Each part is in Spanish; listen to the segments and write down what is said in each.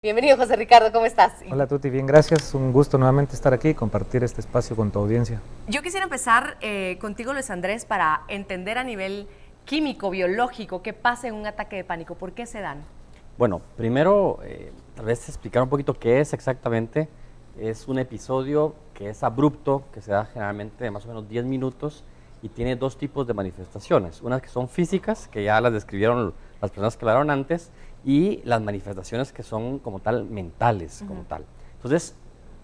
Bienvenido, José Ricardo, ¿cómo estás? Hola Tuti, bien, gracias. Un gusto nuevamente estar aquí y compartir este espacio con tu audiencia. Yo quisiera empezar contigo, Luis Andrés, para entender a nivel químico, biológico, qué pasa en un ataque de pánico, ¿por qué se dan? Bueno, primero, tal vez explicar un poquito qué es exactamente. Es un episodio que es abrupto, que se da generalmente de más o menos 10 minutos y tiene dos tipos de manifestaciones. Unas que son físicas, que ya las describieron las personas que hablaron antes, y las manifestaciones que son como tal mentales, como tal. Entonces,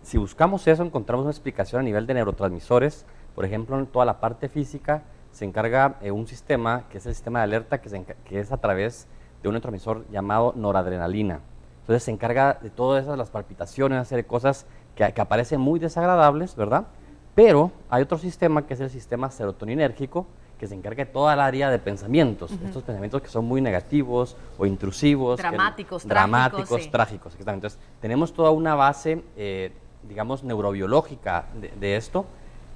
si buscamos eso, encontramos una explicación a nivel de neurotransmisores. Por ejemplo, en toda la parte física se encarga un sistema, que es el sistema de alerta, que es a través de un neurotransmisor llamado noradrenalina. Entonces se encarga de todas esas, las palpitaciones, hacer cosas que aparecen muy desagradables, ¿verdad? Pero hay otro sistema que es el sistema serotoninérgico, que se encarga de toda el área de pensamientos, estos pensamientos que son muy negativos o intrusivos. Dramáticos, trágicos, exactamente. Entonces, tenemos toda una base, digamos, neurobiológica de esto,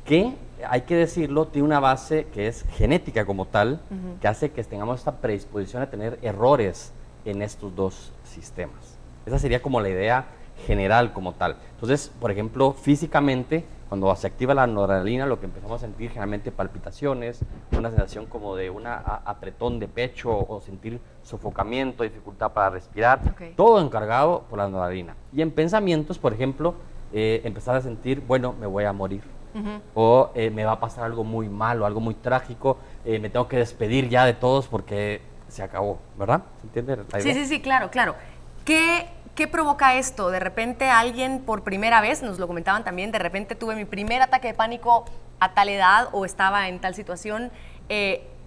que, hay que decirlo, tiene una base que es genética como tal, que hace que tengamos esta predisposición a tener errores en estos dos sistemas. Esa sería como la idea general como tal. Entonces, por ejemplo, físicamente, cuando se activa la noradrenalina, lo que empezamos a sentir generalmente palpitaciones, una sensación como de un apretón de pecho o sentir sofocamiento, dificultad para respirar, todo encargado por la noradrenalina. Y en pensamientos, por ejemplo, empezar a sentir, bueno, me voy a morir. O me va a pasar algo muy malo, algo muy trágico, me tengo que despedir ya de todos porque se acabó, ¿verdad? ¿Se entiende la idea? Sí, claro. ¿Qué provoca esto? De repente alguien por primera vez, nos lo comentaban también, de repente tuve mi primer ataque de pánico a tal edad o estaba en tal situación,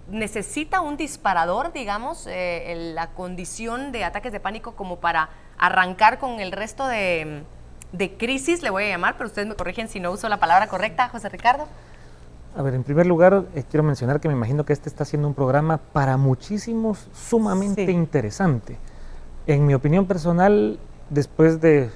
¿necesita un disparador, digamos, la condición de ataques de pánico como para arrancar con el resto de crisis, le voy a llamar, pero ustedes me corrigen si no uso la palabra correcta, José Ricardo? A ver, en primer lugar, quiero mencionar que me imagino que este está siendo un programa para muchísimos sumamente interesante. En mi opinión personal, después de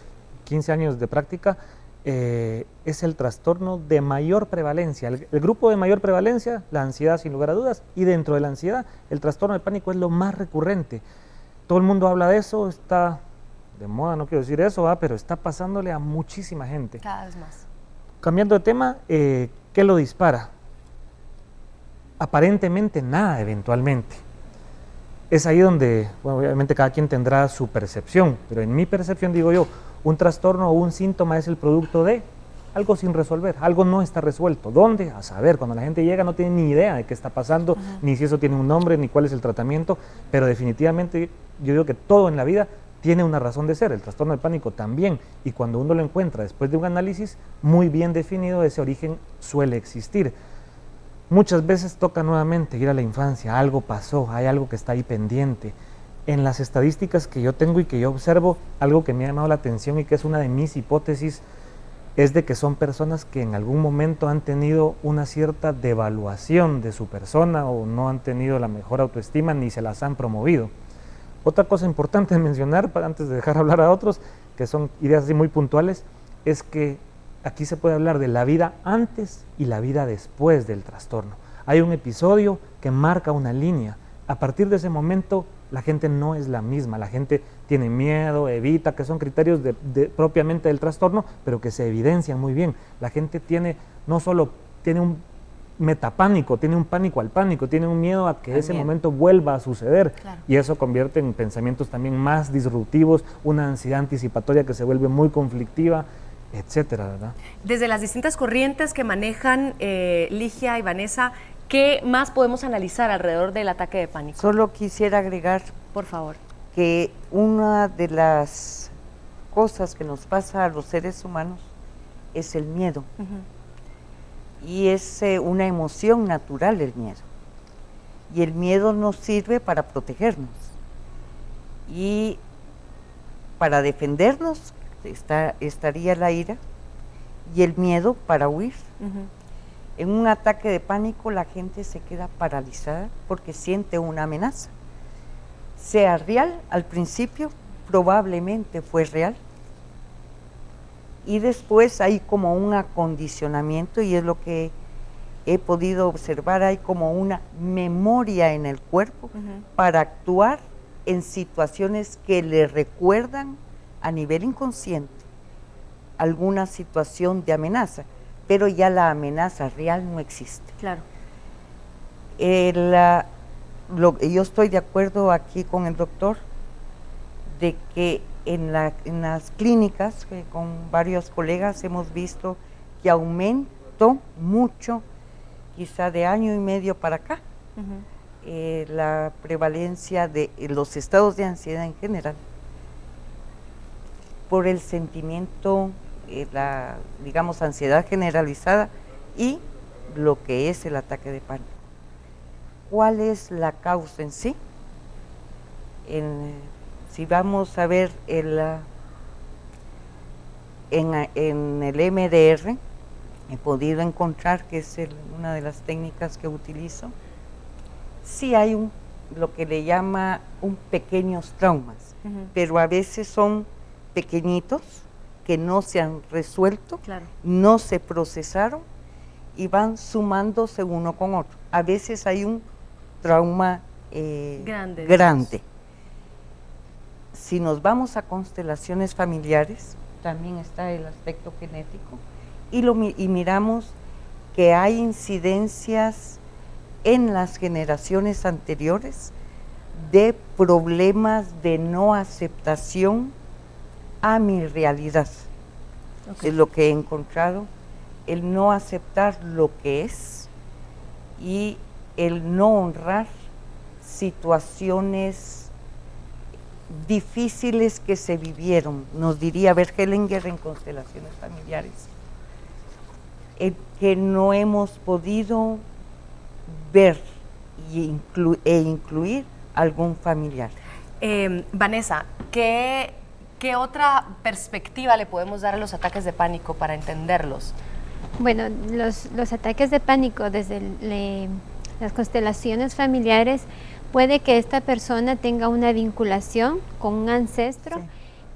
15 años de práctica, es el trastorno de mayor prevalencia. El grupo de mayor prevalencia, la ansiedad sin lugar a dudas, y dentro de la ansiedad, el trastorno de pánico es lo más recurrente. Todo el mundo habla de eso, está de moda, no quiero decir eso, pero está pasándole a muchísima gente. Cada vez más. Cambiando de tema, ¿qué lo dispara? Aparentemente nada, eventualmente. Es ahí donde, bueno, obviamente cada quien tendrá su percepción, pero en mi percepción digo yo, un trastorno o un síntoma es el producto de algo sin resolver, algo no está resuelto. ¿Dónde? A saber, cuando la gente llega no tiene ni idea de qué está pasando, ni si eso tiene un nombre, ni cuál es el tratamiento, pero definitivamente yo digo que todo en la vida tiene una razón de ser, el trastorno del pánico también, y cuando uno lo encuentra después de un análisis muy bien definido, ese origen suele existir. Muchas veces toca nuevamente ir a la infancia, algo pasó, hay algo que está ahí pendiente. En las estadísticas que yo tengo y que yo observo, algo que me ha llamado la atención y que es una de mis hipótesis, es de que son personas que en algún momento han tenido una cierta devaluación de su persona o no han tenido la mejor autoestima ni se las han promovido. Otra cosa importante de mencionar, antes de dejar hablar a otros, que son ideas así muy puntuales, es que aquí se puede hablar de la vida antes y la vida después del trastorno. Hay un episodio que marca una línea. A partir de ese momento, la gente no es la misma. La gente tiene miedo, evita, que son criterios propiamente del trastorno, pero que se evidencian muy bien. La gente no solo tiene un metapánico, tiene un pánico al pánico, tiene un miedo a que ese momento vuelva a suceder. Claro. Y eso convierte en pensamientos también más disruptivos, una ansiedad anticipatoria que se vuelve muy conflictiva, etcétera, ¿verdad? Desde las distintas corrientes que manejan Ligia y Vanessa, ¿qué más podemos analizar alrededor del ataque de pánico? Solo quisiera agregar, por favor, que una de las cosas que nos pasa a los seres humanos es el miedo. Y es una emoción natural el miedo. Y el miedo nos sirve para protegernos. Y para defendernos estaría la ira y el miedo para huir. En un ataque de pánico la gente se queda paralizada porque siente una amenaza. Sea real al principio, probablemente fue real, y después hay como un acondicionamiento, y es lo que he podido observar, hay como una memoria en el cuerpo para actuar en situaciones que le recuerdan a nivel inconsciente alguna situación de amenaza, pero ya la amenaza real no existe. Claro. Yo estoy de acuerdo aquí con el doctor de que en las clínicas, con varios colegas hemos visto que aumentó mucho, quizá de año y medio para acá, la prevalencia de los estados de ansiedad en general, por el sentimiento, digamos, ansiedad generalizada y lo que es el ataque de pánico. ¿Cuál es la causa en sí? Si vamos a ver en el MDR, he podido encontrar, que es una de las técnicas que utilizo, sí hay lo que le llama pequeños traumas, pero a veces son pequeñitos que no se han resuelto, Claro. no se procesaron y van sumándose uno con otro. A veces hay un trauma grande. Si nos vamos a constelaciones familiares, también está el aspecto genético, y miramos que hay incidencias en las generaciones anteriores de problemas de no aceptación a mi realidad. Es lo que he encontrado, el no aceptar lo que es y el no honrar situaciones difíciles que se vivieron. Nos diría Bert Hellinger en Constelaciones Familiares, que no hemos podido ver e incluir algún familiar. Vanessa, ¿qué otra perspectiva le podemos dar a los ataques de pánico para entenderlos? Bueno, los ataques de pánico desde las constelaciones familiares, puede que esta persona tenga una vinculación con un ancestro, sí,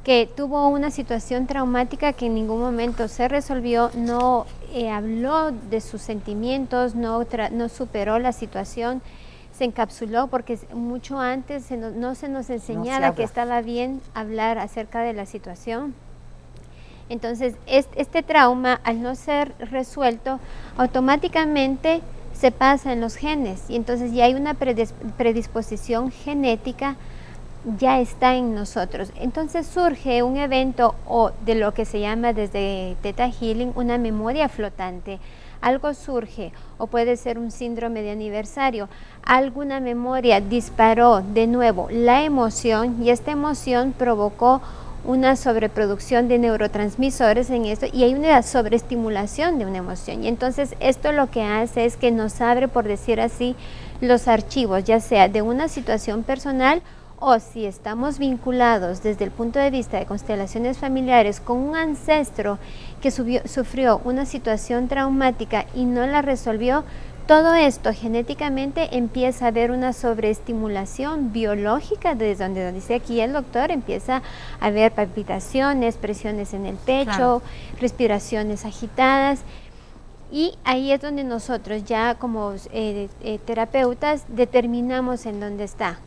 que tuvo una situación traumática que en ningún momento se resolvió, no habló de sus sentimientos, no superó la situación, se encapsuló porque mucho antes no se nos enseñaba que estaba bien hablar acerca de la situación. Entonces, este trauma, al no ser resuelto, automáticamente se pasa en los genes y entonces ya hay una predisposición genética, ya está en nosotros. Entonces surge un evento o de lo que se llama desde Theta Healing una memoria flotante. Algo surge o puede ser un síndrome de aniversario, alguna memoria disparó de nuevo la emoción y esta emoción provocó una sobreproducción de neurotransmisores en esto y hay una sobreestimulación de una emoción y entonces esto lo que hace es que nos abre, por decir así, los archivos, ya sea de una situación personal o si estamos vinculados desde el punto de vista de constelaciones familiares con un ancestro que sufrió una situación traumática y no la resolvió. Todo esto genéticamente empieza a haber una sobreestimulación biológica, desde donde dice aquí el doctor, empieza a haber palpitaciones, presiones en el pecho, claro, respiraciones agitadas. Y ahí es donde nosotros ya como terapeutas determinamos en dónde está,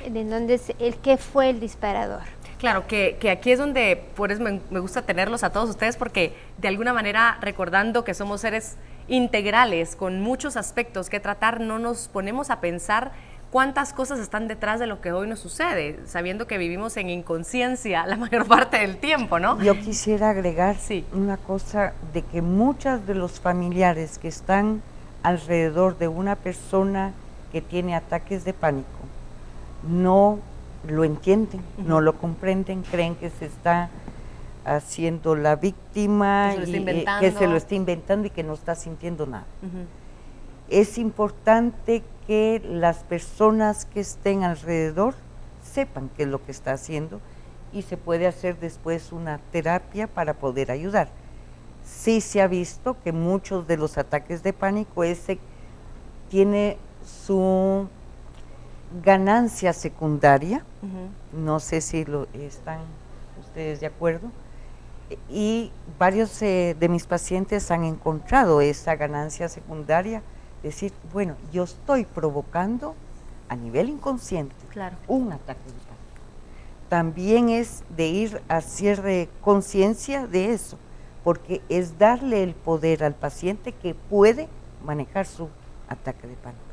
en dónde qué fue el disparador. Claro, que aquí es donde por eso me gusta tenerlos a todos ustedes porque de alguna manera recordando que somos seres integrales con muchos aspectos que tratar, no nos ponemos a pensar cuántas cosas están detrás de lo que hoy nos sucede, sabiendo que vivimos en inconsciencia la mayor parte del tiempo, ¿no? Yo quisiera agregar una cosa de que muchos de los familiares que están alrededor de una persona que tiene ataques de pánico no lo entienden, no lo comprenden, creen que se está haciendo la víctima, que se lo está inventando y que no está sintiendo nada. Es importante que las personas que estén alrededor sepan qué es lo que está haciendo y se puede hacer después una terapia para poder ayudar. Sí se ha visto que muchos de los ataques de pánico tiene su ganancia secundaria, no sé si están ustedes de acuerdo, y varios de mis pacientes han encontrado esa ganancia secundaria, decir, bueno, yo estoy provocando a nivel inconsciente un ataque de pánico, también es de ir a cierre conciencia de eso, porque es darle el poder al paciente que puede manejar su ataque de pánico.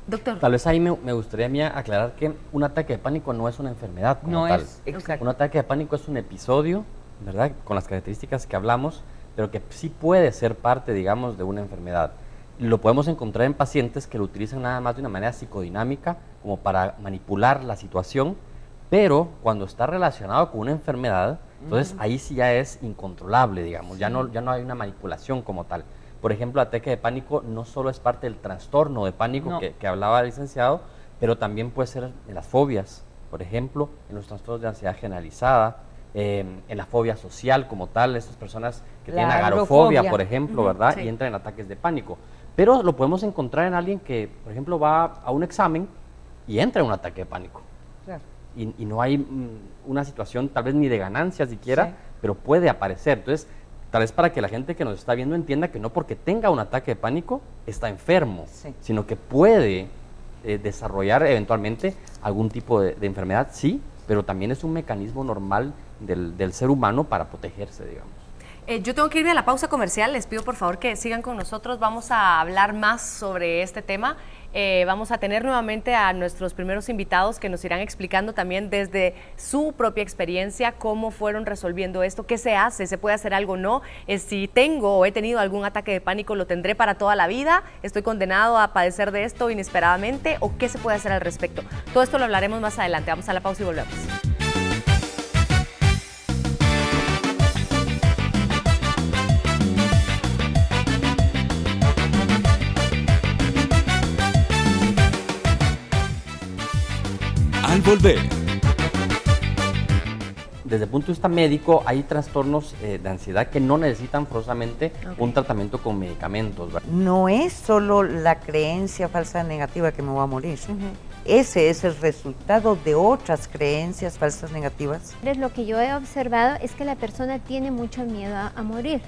Doctor. Tal vez ahí me gustaría a mí aclarar que un ataque de pánico no es una enfermedad como tal. Exacto. Un ataque de pánico es un episodio, ¿verdad? Con las características que hablamos, pero que sí puede ser parte, digamos, de una enfermedad. Lo podemos encontrar en pacientes que lo utilizan nada más de una manera psicodinámica, como para manipular la situación, pero cuando está relacionado con una enfermedad, entonces ahí sí ya es incontrolable, digamos, ya no hay una manipulación como tal. Por ejemplo, el ataque de pánico no solo es parte del trastorno de pánico que hablaba el licenciado, pero también puede ser en las fobias, por ejemplo, en los trastornos de ansiedad generalizada, en la fobia social como tal, estas personas que tienen agorafobia, por ejemplo, ¿verdad? Sí. Y entran en ataques de pánico. Pero lo podemos encontrar en alguien que, por ejemplo, va a un examen y entra en un ataque de pánico. Claro. Y no hay una situación tal vez ni de ganancia siquiera, pero puede aparecer. Entonces, tal vez para que la gente que nos está viendo entienda que no porque tenga un ataque de pánico está enfermo, sino que puede desarrollar eventualmente algún tipo de enfermedad, sí, pero también es un mecanismo normal del ser humano para protegerse, digamos. Yo tengo que irme a la pausa comercial, les pido por favor que sigan con nosotros, vamos a hablar más sobre este tema, vamos a tener nuevamente a nuestros primeros invitados que nos irán explicando también desde su propia experiencia cómo fueron resolviendo esto, qué se hace, se puede hacer algo o no, si tengo o he tenido algún ataque de pánico, lo tendré para toda la vida, estoy condenado a padecer de esto inesperadamente o qué se puede hacer al respecto. Todo esto lo hablaremos más adelante, vamos a la pausa y volvemos. Al volver. Desde el punto de vista médico, hay trastornos de ansiedad que no necesitan forzosamente un tratamiento con medicamentos, ¿verdad? No es solo la creencia falsa negativa que me voy a morir. Ese es el resultado de otras creencias falsas negativas. Lo que yo he observado es que la persona tiene mucho miedo a morir.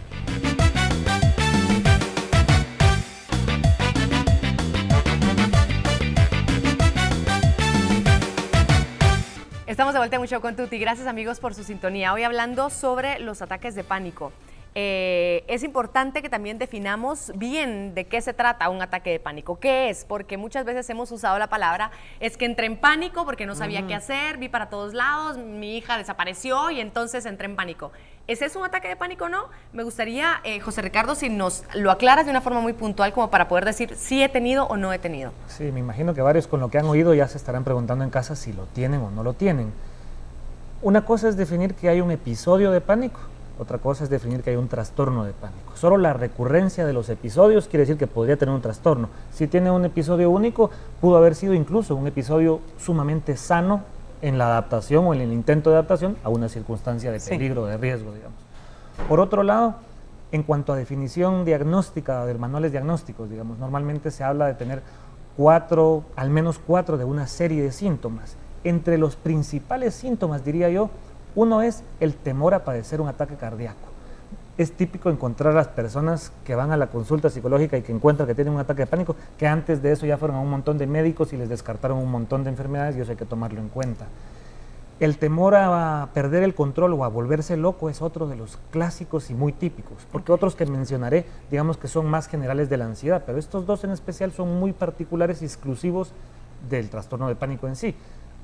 Estamos de vuelta en Un Show con Tuti. Gracias amigos por su sintonía. Hoy hablando sobre los ataques de pánico. Es importante que también definamos bien de qué se trata un ataque de pánico. ¿Qué es? Porque muchas veces hemos usado la palabra, es que entré en pánico porque no sabía qué hacer, vi para todos lados, mi hija desapareció y entonces entré en pánico. ¿Es eso un ataque de pánico o no? Me gustaría, José Ricardo, si nos lo aclaras de una forma muy puntual como para poder decir si he tenido o no he tenido. Sí, me imagino que varios con lo que han oído ya se estarán preguntando en casa si lo tienen o no lo tienen. Una cosa es definir que hay un episodio de pánico, otra cosa es definir que hay un trastorno de pánico. Solo la recurrencia de los episodios quiere decir que podría tener un trastorno. Si tiene un episodio único, pudo haber sido incluso un episodio sumamente sano en la adaptación o en el intento de adaptación a una circunstancia de peligro, de riesgo, digamos. Por otro lado, en cuanto a definición diagnóstica de manuales diagnósticos, digamos, normalmente se habla de tener al menos cuatro de una serie de síntomas. Entre los principales síntomas, diría yo, uno es el temor a padecer un ataque cardíaco. Es típico encontrar a las personas que van a la consulta psicológica y que encuentran que tienen un ataque de pánico, que antes de eso ya fueron a un montón de médicos y les descartaron un montón de enfermedades y eso hay que tomarlo en cuenta. El temor a perder el control o a volverse loco es otro de los clásicos y muy típicos, porque otros que mencionaré, digamos que son más generales de la ansiedad, pero estos dos en especial son muy particulares y exclusivos del trastorno de pánico en sí.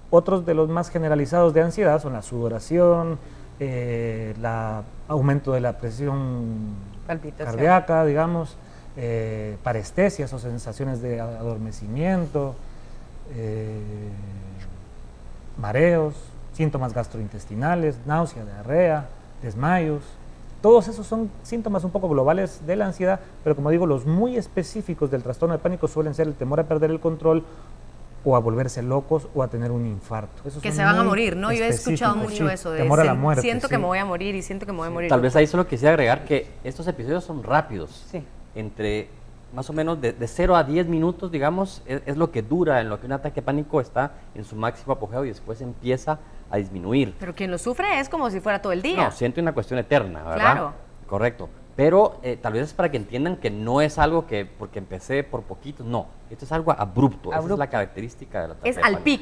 Otros de los más generalizados de ansiedad son la sudoración, el aumento de la presión cardíaca, digamos, parestesias o sensaciones de adormecimiento, mareos, síntomas gastrointestinales, náusea, diarrea, desmayos. Todos esos son síntomas un poco globales de la ansiedad, pero como digo, los muy específicos del trastorno de pánico suelen ser el temor a perder el control, o a volverse locos o a tener un infarto. Esos que son se van a muy morir, ¿no? Yo he escuchado mucho sí, eso de temor a la muerte, siento que sí. me voy a morir y siento que me voy a morir. Tal vez ahí solo quisiera agregar que estos episodios son rápidos. Sí. Entre más o menos de 0 a 10 minutos, digamos, es lo que dura, en lo que un ataque de pánico está en su máximo apogeo y después empieza a disminuir. Pero quien lo sufre es como si fuera todo el día. No, siente una cuestión eterna, ¿verdad? Claro. Correcto. Pero tal vez es para que entiendan que no es algo que porque empecé por poquito, no. Esto es algo abrupto. Esa es la característica del ataque Es de al pánico.